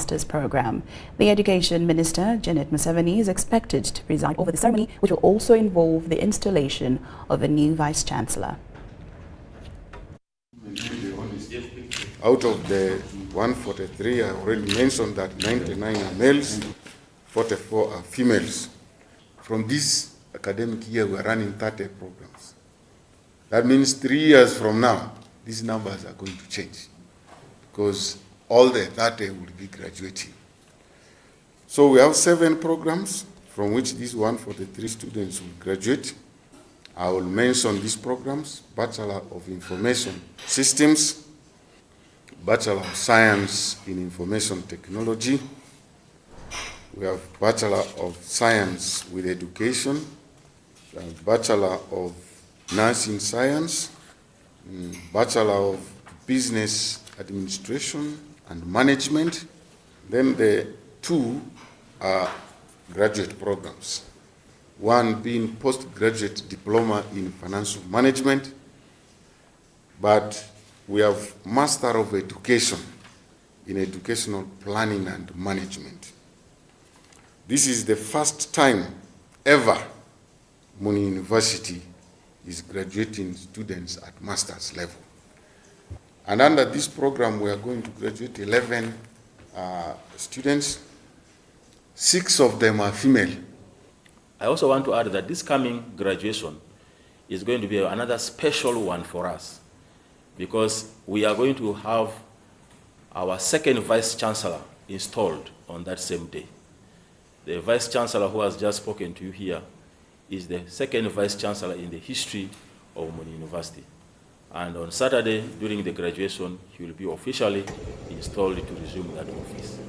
master's program. The Education Minister, Janet Museveni, is expected to preside over the ceremony, which will also involve the installation of a new Vice-Chancellor. Out of the 143, I already mentioned that 99 are males, 44 are females. From this academic year, we are running 30 programs. That means 3 years from now, these numbers are going to change because all the 30 will be graduating. So we have 7 programs from which these 143 students will graduate. I will mention these programs: Bachelor of Information Systems, Bachelor of Science in Information Technology. We have Bachelor of Science with Education, Bachelor of Nursing Science, Bachelor of Business Administration and Management. Then the 2 are graduate programs. One being postgraduate diploma in financial management, but we have Master of Education in educational planning and management. This is the first time ever Muni University is graduating students at master's level. And under this program, we are going to graduate 11 students. 6 of them are female. I also want to add that this coming graduation is going to be another special one for us, because we are going to have our second Vice-Chancellor installed on that same day. The Vice-Chancellor who has just spoken to you here is the second Vice-Chancellor in the history of Muni University. And on Saturday, during the graduation, he will be officially installed to resume that office.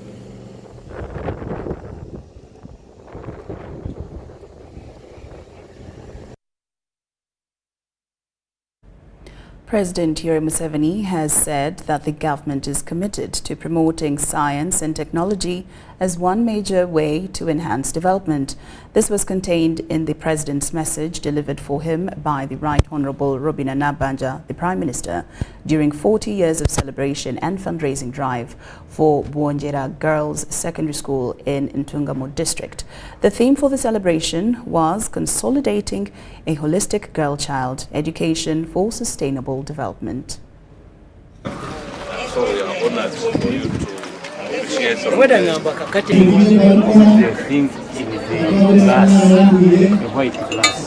President Yoweri Museveni has said that the government is committed to promoting science and technology as one major way to enhance development. This was contained in the President's message delivered for him by the Right Honourable Robina Nabbanja, the Prime Minister, during 40 years of celebration and fundraising drive for Bwonjera Girls Secondary School in Ntungamo District. The theme for the celebration was consolidating a holistic girl-child education for sustainable development. So we are honored for you to appreciate some the things in the glass, the white glass.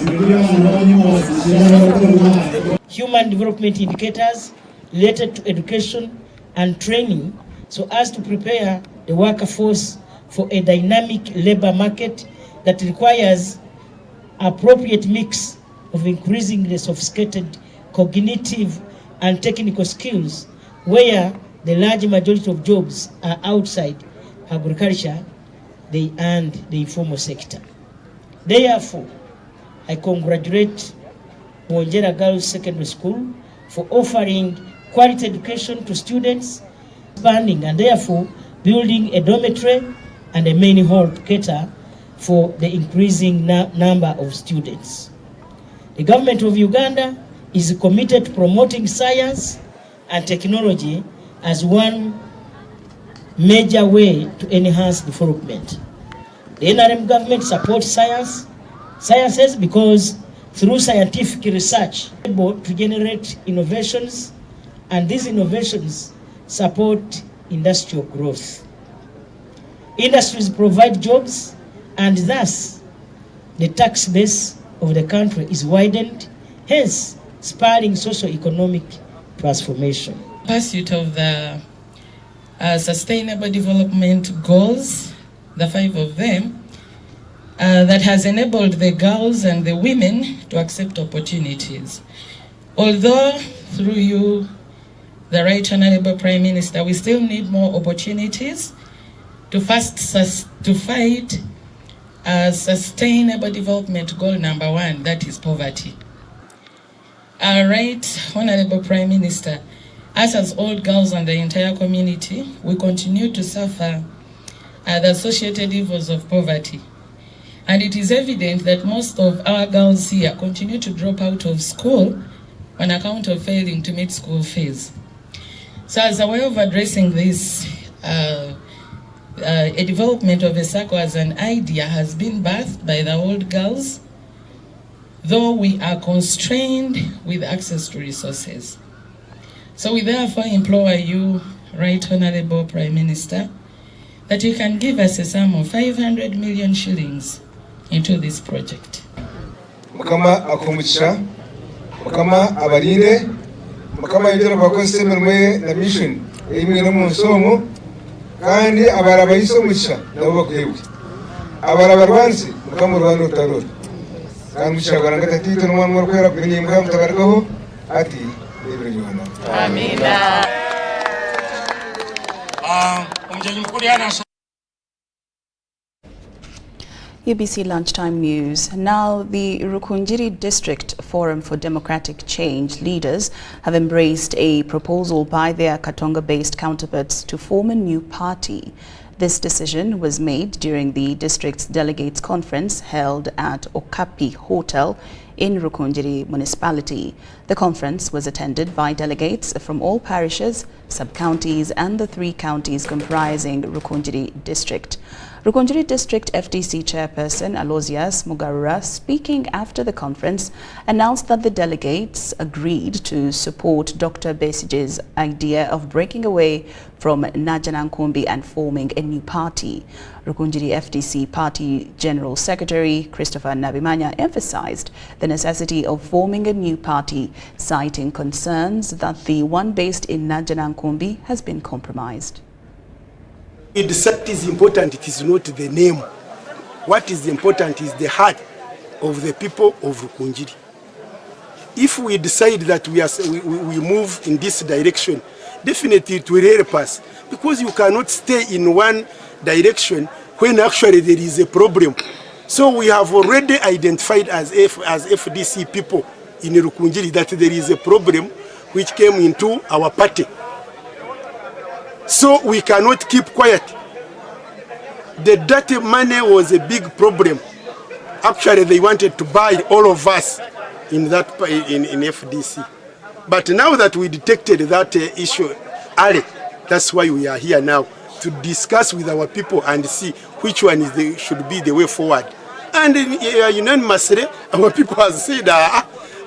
Human development indicators related to education and training so as to prepare the workforce for a dynamic labor market that requires appropriate mix of increasingly sophisticated cognitive and technical skills, where the large majority of jobs are outside agriculture and the informal sector. Therefore, I congratulate Bwonjera Girls Secondary School for offering quality education to students, expanding and therefore building a dormitory and a main hall to cater for the increasing number of students. The government of Uganda is committed to promoting science and technology as one major way to enhance development. The NRM government supports sciences because through scientific research, able to generate innovations, and these innovations support industrial growth. Industries provide jobs, and thus the tax base of the country is widened, hence spurring socio-economic transformation. Pursuit of the Sustainable Development Goals, the 5 of them, that has enabled the girls and the women to accept opportunities. Although through you, the Right Honourable Prime Minister, we still need more opportunities to fight Sustainable Development Goal number 1, that is poverty. Our Right Honourable Prime Minister, us as all girls and the entire community, we continue to suffer the associated evils of poverty. And it is evident that most of our girls here continue to drop out of school on account of failing to meet school fees. So as a way of addressing this A development of a circle as an idea has been birthed by the old girls, though we are constrained with access to resources. So we therefore implore you, Right Honorable Prime Minister, that you can give us a sum of 500 million shillings into this project. Mukama akomucha, Mukama abarire, Mukama yongera bakoze emirimo na mission eyimwe no munsomo kandi abaraba yisomucha nabo bakwewe. Abaraba rwansi Mukama rwanda utarura. Kandi mushagara ngatitito n'umwana w'kwera kunyimba mutabaragaho ati ebire Yohana. Amina. UBC Lunchtime News. Now, the Rundi District Forum for Democratic Change leaders have embraced a proposal by their Katonga-based counterparts to form a new party. This decision was made during the district's delegates conference held at Okapi Hotel in Rundi municipality. The conference was attended by delegates from all parishes, sub-counties and the 3 counties comprising Rundi District. Rundi District FDC chairperson Aloysius Mugarura, speaking after the conference, announced that the delegates agreed to support Dr. Besige's idea of breaking away from Najana Nkumbi and forming a new party. Rundi FDC Party General Secretary Christopher Nabimanya emphasized the necessity of forming a new party, citing concerns that the one based in Najana Nkumbi has been compromised. We decide it is important, it is not the name. What is important is the heart of the people of Rukunjiri. If we decide that we move in this direction, definitely it will help us, because you cannot stay in one direction when actually there is a problem. So we have already identified as FDC people in Rukunjiri that there is a problem which came into our party. So we cannot keep quiet. The dirty money was a big problem. Actually, they wanted to buy all of us in FDC. But now that we detected that issue early, that's why we are here now, to discuss with our people and see which one should be the way forward. And unanimously, our people have said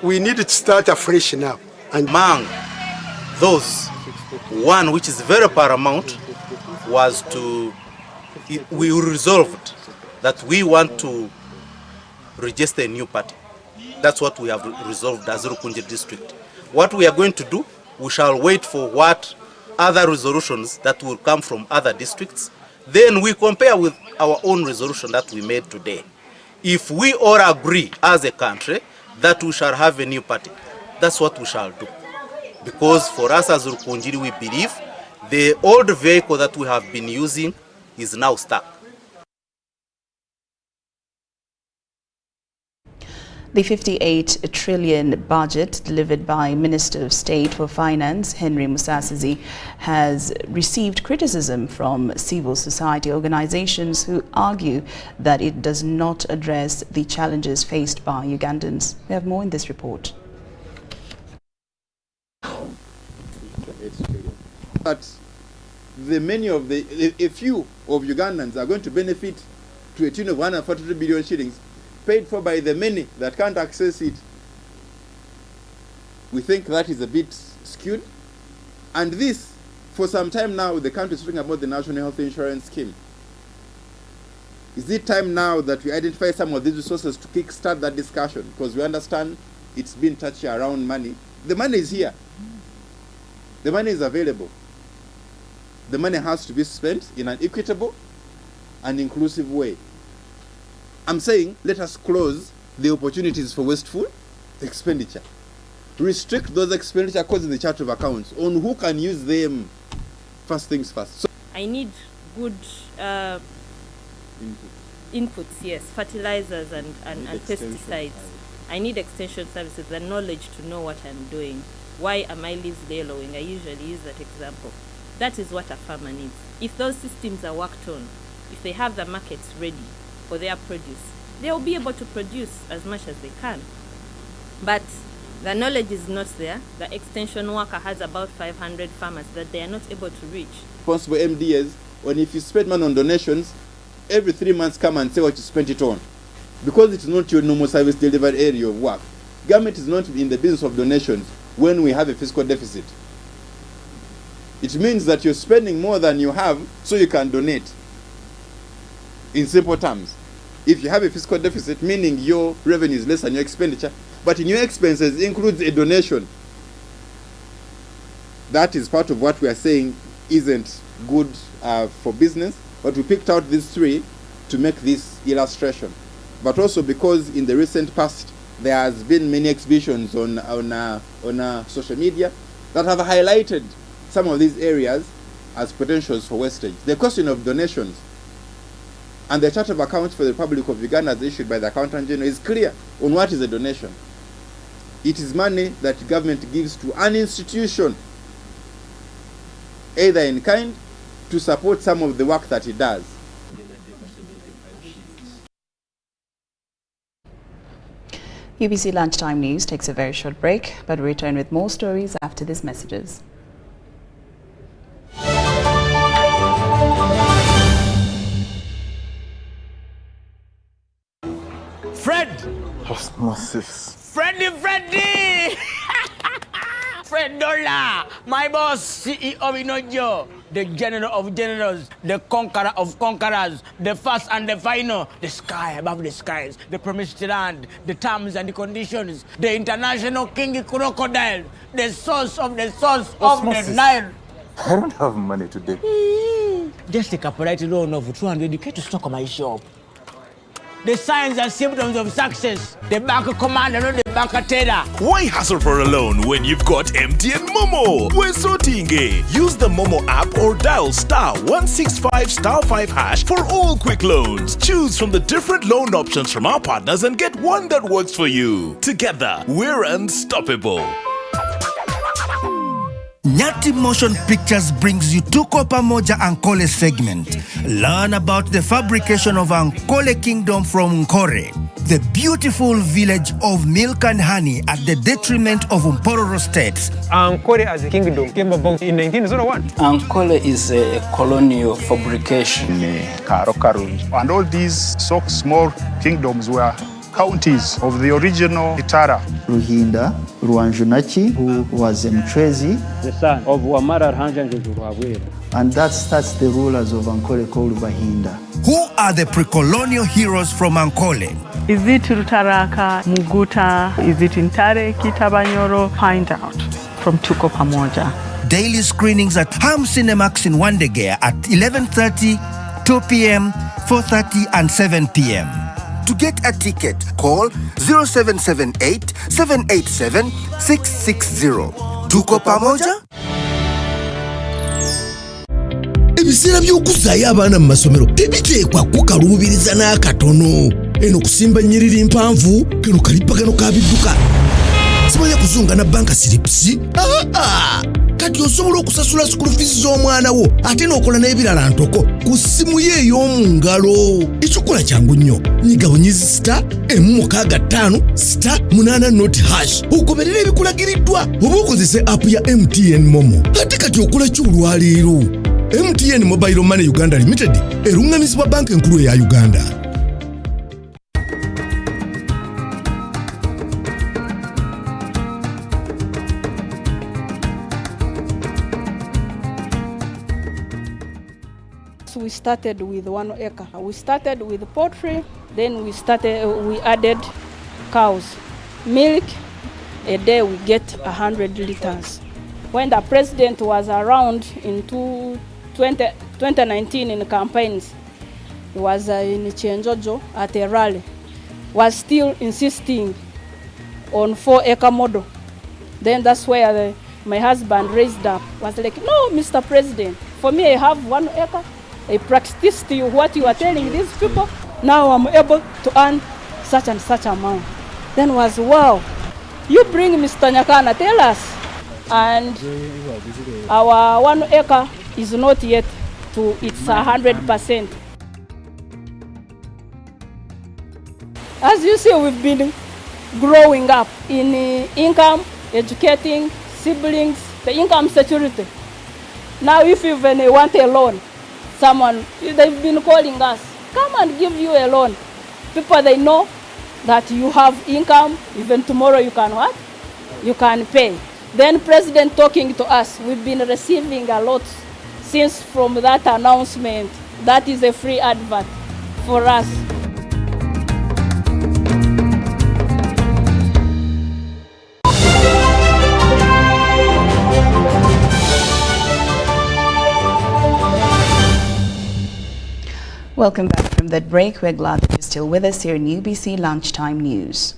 we need to start afresh now. And among those, one which is very paramount was we resolved that we want to register a new party. That's what we have resolved as Rundi District. What we are going to do, we shall wait for what other resolutions that will come from other districts. Then we compare with our own resolution that we made today. If we all agree as a country that we shall have a new party, that's what we shall do. Because for us as Rundi, we believe the old vehicle that we have been using is now stuck. The 58 trillion budget delivered by Minister of State for Finance Henry Musasizi has received criticism from civil society organizations who argue that it does not address the challenges faced by Ugandans. We have more in this report. That a few of Ugandans are going to benefit to a tune of 143 billion shillings, paid for by the many that can't access it. We think that is a bit skewed. And this, for some time now, the country is talking about the National Health Insurance Scheme. Is it time now that we identify some of these resources to kickstart that discussion? Because we understand it's been touchy around money. The money is here. The money is available. The money has to be spent in an equitable and inclusive way. I'm saying let us close the opportunities for wasteful expenditure. Restrict those expenditure causing the chart of accounts on who can use them. First things first. So I need good inputs, yes, fertilizers and pesticides. I need extension services and knowledge to know what I'm doing. Why am I leaves yellowing? I usually use that example. That is what a farmer needs. If those systems are worked on, if they have the markets ready for their produce, they will be able to produce as much as they can. But the knowledge is not there. The extension worker has about 500 farmers that they are not able to reach. Responsible MDAs or if you spend money on donations, every 3 months come and say what you spent it on. Because it's not your normal service delivery area of work. Government is not in the business of donations when we have a fiscal deficit. It means that you're spending more than you have so you can donate. In simple terms, if you have a fiscal deficit, meaning your revenue is less than your expenditure, but in your expenses includes a donation, that is part of what we are saying isn't good for business, but we picked out these three to make this illustration. But also because in the recent past, there has been many exhibitions on social media that have highlighted some of these areas as potentials for wastage. The question of donations and the chart of accounts for the Republic of Uganda as issued by the Accountant General is clear on what is a donation. It is money that government gives to an institution, either in kind, to support some of the work that it does. UBC Lunchtime News takes a very short break, but we return with more stories after these messages. Fred! Osmosis. Freddy! Fred Dollar, my boss, CEO Inojo, the general of generals, the conqueror of conquerors, the first and the final, the sky above the skies, the promised land, the terms and the conditions, the international king crocodile, the source of the Osmosis. the Nile. I don't have money today. Just take a polite loan of 200k to stock on my shop. The signs and symptoms of success. The bank commander, not the bank teller. Why hassle for a loan when you've got MTN Momo? We're sorting. Use the Momo app or dial *165*5# for all quick loans. Choose from the different loan options from our partners and get one that works for you. Together, we're unstoppable. Nyati Motion Pictures brings you Tuko Pamoja Ankole segment. Learn about the fabrication of Ankole Kingdom from Nkore, the beautiful village of milk and honey at the detriment of Mpororo states. Ankole as a kingdom came about in 1901. Ankole is a colonial fabrication. And all these small kingdoms were counties of the original Itara. Ruhinda Ruanjunachi, who was Mtrezi, the son of Wamara Ruhanjanjuruawera. And that starts the rulers of Ankole called Bahinda. Who are the pre-colonial heroes from Ankole? Is it Rutaraka, Muguta, is it Intare, Kitabanyoro? Find out from Tuko Pamoja. Daily screenings at Ham Cinemax in Wandegea at 11:30, 2 p.m., 4:30 and 7 p.m. To get a ticket, call 0778-787-660. Tuko Pamoja? Ebiseera by'okuzaayo abaana mu masomero tebiteekwa kukaluubiriza n'akatono. Eno kusimba nnyiriri mpanvu kano kalipagano ka bidduka. Simanyi kuzunga na banka siripsi? Kati osobola okusasula school fees z'omwana wo ate n'okola n'ebirala ntoko ku ssimu ye ey'omu ngalo. Ekikola kyangu nnyo. Nyiga bunyizi *165*8 ogoberera ebikulagiriddwa oba okozese app ya MTN Momo. Ate kati okola ki olwaleero? MTN Mobile Money Uganda Limited erungamizibwa banka enkulu eya Uganda. We started with 1 acre. We started with poultry, then we added cows. Milk, a day we get 100 liters. When the president was around in 2019 in campaigns, he was in Chenjojo at a rally, was still insisting on 4 acre model. Then that's where my husband raised up, was like, no, Mr. President, for me I have 1 acre. I practiced what you are telling these people. Now I'm able to earn such and such amount. Then was, wow, you bring Mr. Nyakana, tell us. And our 1 acre is not yet to its 100%. As you see, we've been growing up in income, educating siblings, the income security. Now if you even want a loan, they've been calling us, come and give you a loan. People, they know that you have income, even tomorrow you can what? You can pay. Then President talking to us, we've been receiving a lot since from that announcement. That is a free advert for us. Welcome back from that break. We're glad that you're still with us here in UBC Lunchtime News.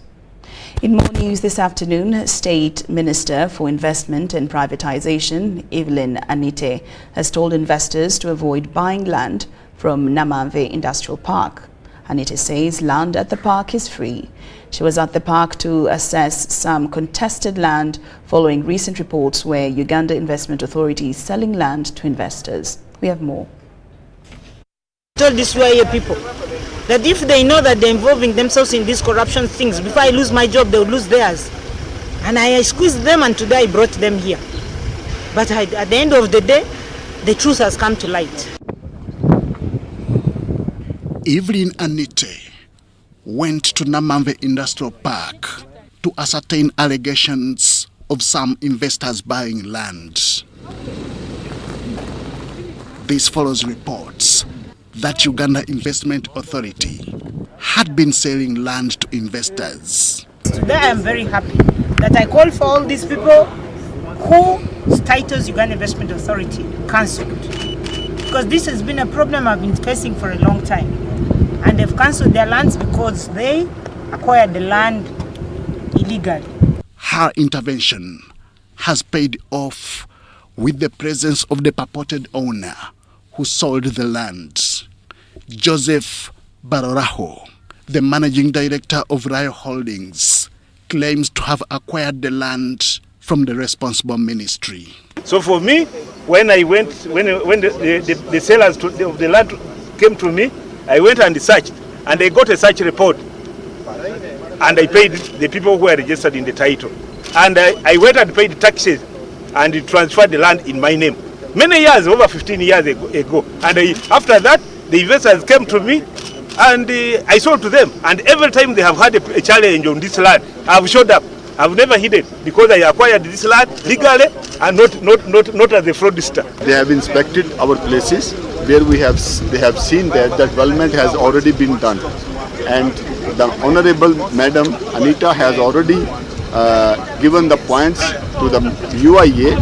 In more news this afternoon, State Minister for Investment and Privatization, Evelyn Anite, has told investors to avoid buying land from Namamve Industrial Park. Anite says land at the park is free. She was at the park to assess some contested land following recent reports where Uganda Investment Authority is selling land to investors. We have more. Told these Yoweri people that if they know that they're involving themselves in these corruption things, before I lose my job, they will lose theirs. And I squeezed them, and today I brought them here. But at the end of the day, the truth has come to light. Evelyn Anite went to Namamve Industrial Park to ascertain allegations of some investors buying land. This follows reports that Uganda Investment Authority had been selling land to investors. Today I am very happy that I call for all these people whose titles Uganda Investment Authority cancelled. Because this has been a problem I've been facing for a long time. And they've cancelled their lands because they acquired the land illegally. Her intervention has paid off with the presence of the purported owner who sold the land. Joseph Baroraho, the managing director of Rayo Holdings, claims to have acquired the land from the responsible ministry. So for me, when the sellers of the land came to me, I went and searched, and I got a search report, and I paid the people who were registered in the title, and I went and paid taxes, and transferred the land in my name. Many years, over 15 years ago, and after that, the investors came to me, and I sold to them. And every time they have had a challenge on this land, I've showed up. I've never hidden because I acquired this land legally and not as a fraudster. They have inspected our places where they have seen that the development has already been done, and the Honorable Madam Anita has already given the points to the UIA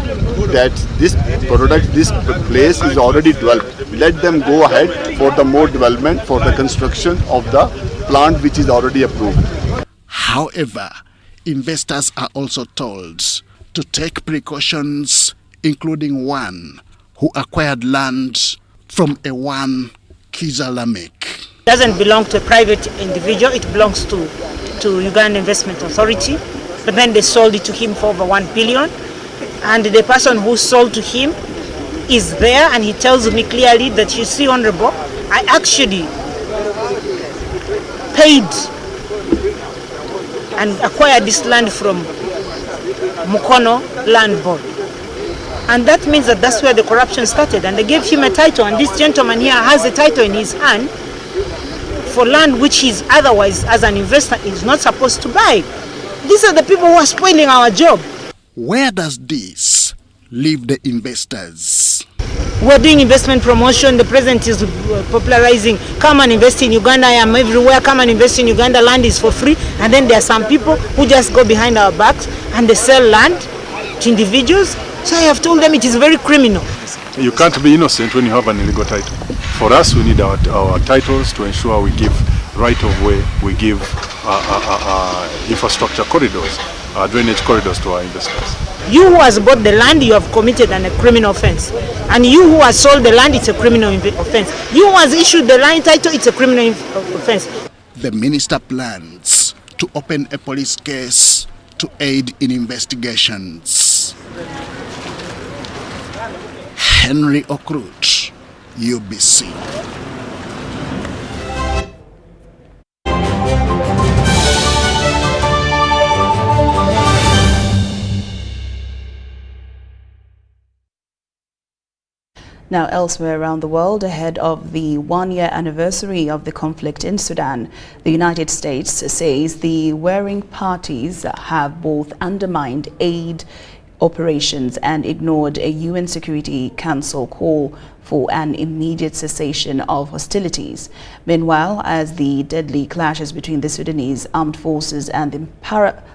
that this place is already developed. Let them go ahead for the more development, for the construction of the plant which is already approved. However, investors are also told to take precautions, including one who acquired land from a one Kiza Lamek. It doesn't belong to a private individual, it belongs to Uganda Investment Authority. But then they sold it to him for over 1 billion. And the person who sold to him is there, and he tells me clearly that, you see, Honorable, I actually paid and acquired this land from Mukono Land Board. And that means that that's where the corruption started. And they gave him a title, and this gentleman here has a title in his hand for land which he's otherwise, as an investor, is not supposed to buy. These are the people who are spoiling our job. Where does this leave the investors? We're doing investment promotion. The president is popularizing, come and invest in Uganda. I am everywhere. Come and invest in Uganda. Land is for free. And then there are some people who just go behind our backs and they sell land to individuals. So I have told them it is very criminal. You can't be innocent when you have an illegal title. For us, we need our titles to ensure we give right of way, we give infrastructure corridors, drainage corridors to our investors. You who has bought the land, you have committed a criminal offense. And you who has sold the land, it's a criminal offense. You who has issued the land title, it's a criminal offense. The minister plans to open a police case to aid in investigations. Henry Okrut, UBC. Now, elsewhere around the world, ahead of the one-year anniversary of the conflict in Sudan, the United States says the warring parties have both undermined aid operations and ignored a UN Security Council call for an immediate cessation of hostilities. Meanwhile, as the deadly clashes between the Sudanese armed forces and the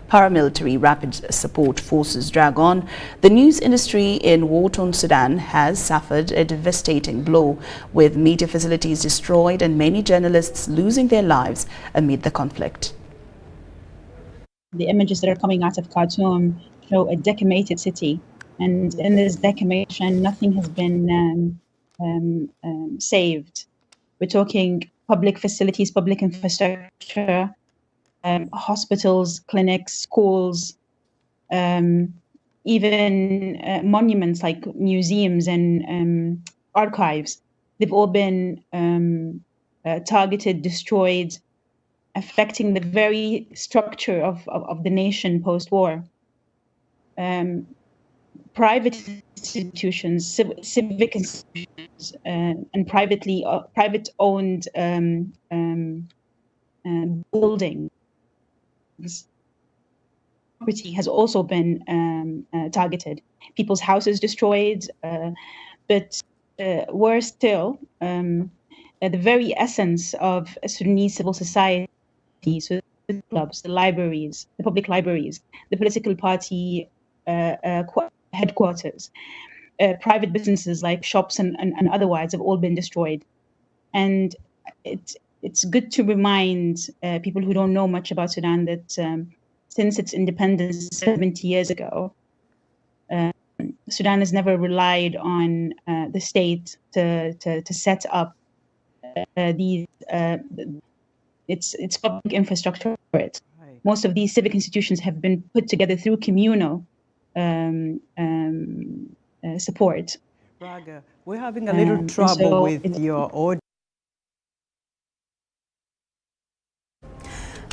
paramilitary rapid support forces drag on, the news industry in war-torn Sudan has suffered a devastating blow, with media facilities destroyed and many journalists losing their lives amid the conflict. The images that are coming out of Khartoum show a decimated city, and in this decimation, nothing has been saved. We're talking public facilities, public infrastructure, hospitals, clinics, schools, even monuments like museums and archives. They've all been targeted, destroyed, affecting the very structure of the nation post-war. Private institutions, civic institutions, and private-owned buildings. Property has also been targeted. People's houses destroyed, but worse still, the very essence of Sudanese civil society, so the clubs, the libraries, the public libraries, the political party headquarters, private businesses like shops and otherwise have all been destroyed. And it's good to remind people who don't know much about Sudan that since its independence 70 years ago, Sudan has never relied on the state to set up its public infrastructure for it. Right. Most of these civic institutions have been put together through communal support. Braga, we're having a little trouble with your audio.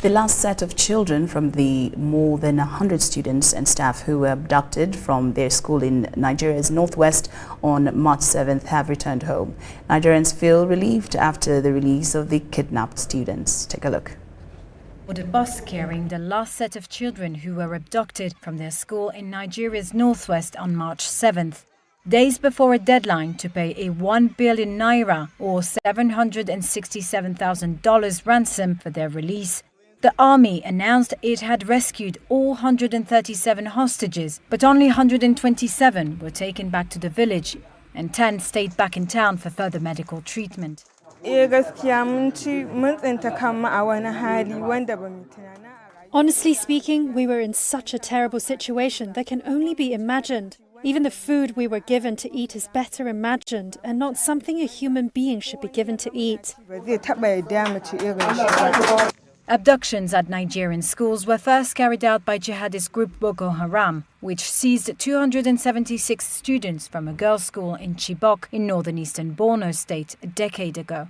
The last set of children from the more than 100 students and staff who were abducted from their school in Nigeria's northwest on March 7th have returned home. Nigerians feel relieved after the release of the kidnapped students. Take a look. The bus carrying the last set of children who were abducted from their school in Nigeria's northwest on March 7th. Days before a deadline to pay a 1 billion naira or $767,000 ransom for their release, the army announced it had rescued all 137 hostages, but only 127 were taken back to the village and 10 stayed back in town for further medical treatment. Honestly speaking, we were in such a terrible situation that can only be imagined. Even the food we were given to eat is better imagined and not something a human being should be given to eat. Abductions at Nigerian schools were first carried out by jihadist group Boko Haram, which seized 276 students from a girls' school in Chibok in northern eastern Borno state a decade ago.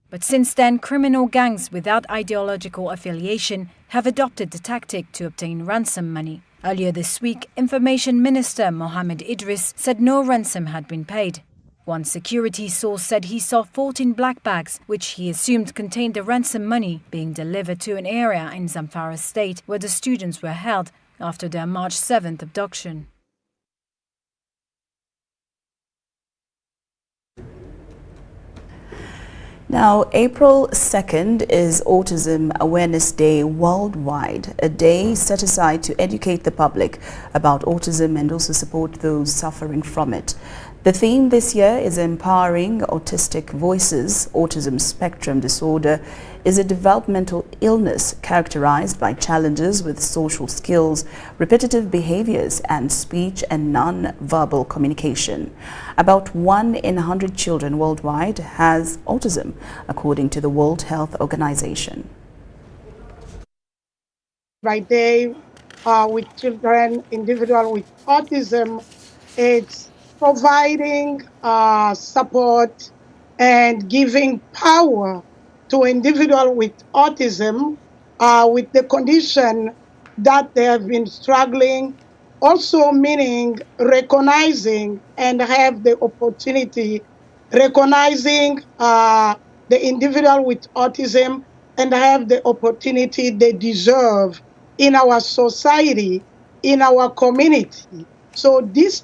But since then, criminal gangs without ideological affiliation have adopted the tactic to obtain ransom money. Earlier this week, Information Minister Mohammed Idris said no ransom had been paid. One security source said he saw 14 black bags, which he assumed contained the ransom money, being delivered to an area in Zamfara state where the students were held after their March 7th abduction. Now, April 2nd is Autism Awareness Day worldwide, a day set aside to educate the public about autism and also support those suffering from it. The theme this year is Empowering Autistic Voices. Autism spectrum disorder is a developmental illness characterized by challenges with social skills, repetitive behaviors, and speech and non-verbal communication. About 1 in 100 children worldwide has autism, according to the World Health Organization. Right day with children, individuals with autism, it's providing support and giving power to individuals with autism with the condition that they have been struggling, also meaning recognizing and have the opportunity recognizing the individual with autism and have the opportunity they deserve in our society, in our community. So this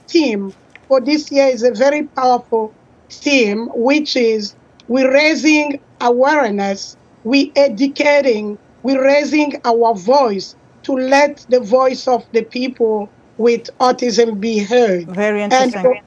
team for this year is a very powerful team, which is we're raising awareness, we're educating, we're raising our voice to let the voice of the people with autism be heard. Very interesting.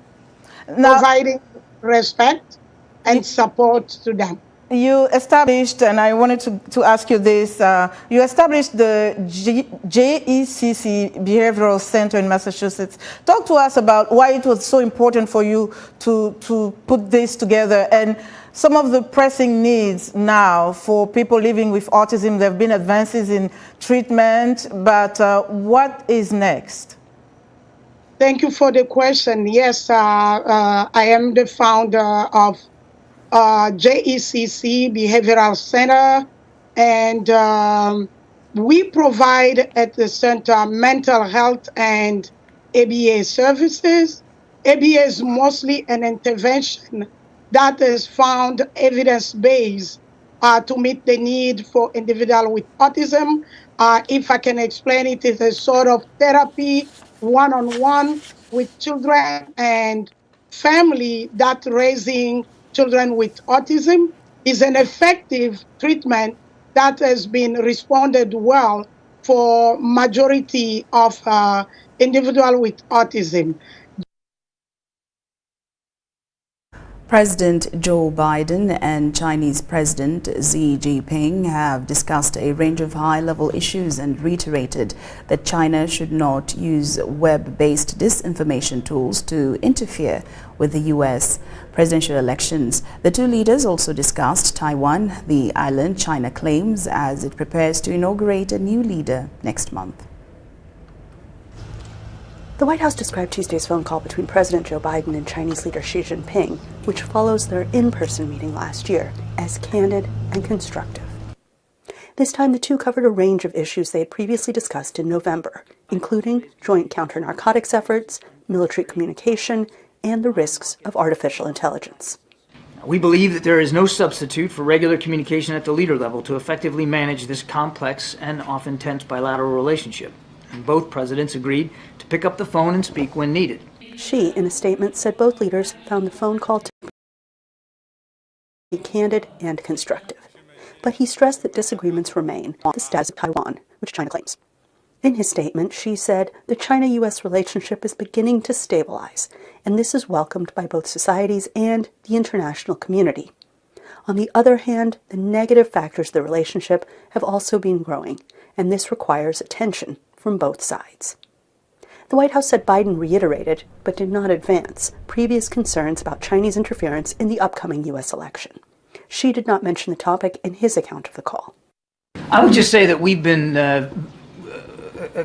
And providing respect and support to them. You established, and I wanted to ask you this, you established the JECC Behavioral Center in Massachusetts. Talk to us about why it was so important for you to put this together and some of the pressing needs now for people living with autism. There have been advances in treatment, but what is next? Thank you for the question. Yes, I am the founder of JECC Behavioral Center, and we provide at the center mental health and ABA services. ABA is mostly an intervention that is found evidence-based to meet the need for individuals with autism. If I can explain it, it's a sort of therapy one-on-one with children and family that raising children with autism is an effective treatment that has been responded well for majority of individuals with autism. President Joe Biden and Chinese President Xi Jinping have discussed a range of high-level issues and reiterated that China should not use web-based disinformation tools to interfere with the U.S. presidential elections. The two leaders also discussed Taiwan, the island China claims as it prepares to inaugurate a new leader next month. The White House described Tuesday's phone call between President Joe Biden and Chinese leader Xi Jinping, which follows their in-person meeting last year, as candid and constructive. This time, the two covered a range of issues they had previously discussed in November, including joint counter-narcotics efforts, military communication, and the risks of artificial intelligence. We believe that there is no substitute for regular communication at the leader level to effectively manage this complex and often tense bilateral relationship. And both presidents agreed to pick up the phone and speak when needed. Xi, in a statement, said both leaders found the phone call to be candid and constructive. But he stressed that disagreements remain on the status of Taiwan, which China claims. In his statement, Xi said the China-U.S. relationship is beginning to stabilize, and this is welcomed by both societies and the international community. On the other hand, the negative factors of the relationship have also been growing, and this requires attention from both sides. The White House said Biden reiterated, but did not advance, previous concerns about Chinese interference in the upcoming U.S. election. Xi did not mention the topic in his account of the call. I would just say that we've been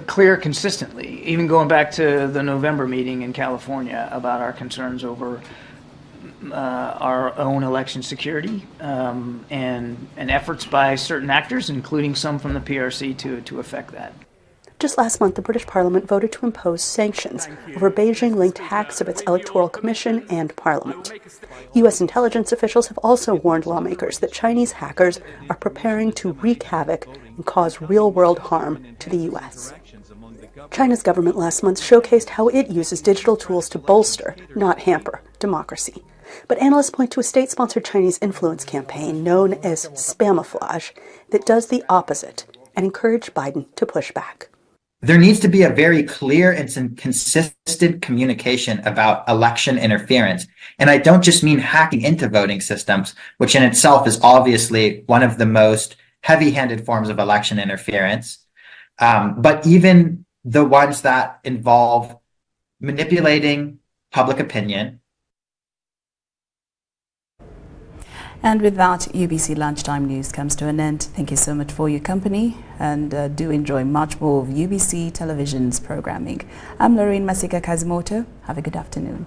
clear consistently, even going back to the November meeting in California, about our concerns over our own election security and efforts by certain actors, including some from the PRC, to affect that. Just last month, the British Parliament voted to impose sanctions over Beijing-linked hacks of its Electoral Commission and Parliament. U.S. intelligence officials have also warned lawmakers that Chinese hackers are preparing to wreak havoc and cause real-world harm to the U.S. China's government last month showcased how it uses digital tools to bolster, not hamper, democracy. But analysts point to a state-sponsored Chinese influence campaign known as Spamiflage that does the opposite and encouraged Biden to push back. There needs to be a very clear and consistent communication about election interference. And I don't just mean hacking into voting systems, which in itself is obviously one of the most heavy-handed forms of election interference, but even the ones that involve manipulating public opinion. And with that, UBC Lunchtime News comes to an end. Thank you so much for your company, and do enjoy much more of UBC Television's programming. I'm Lorraine Masika Kazimoto. Have a good afternoon.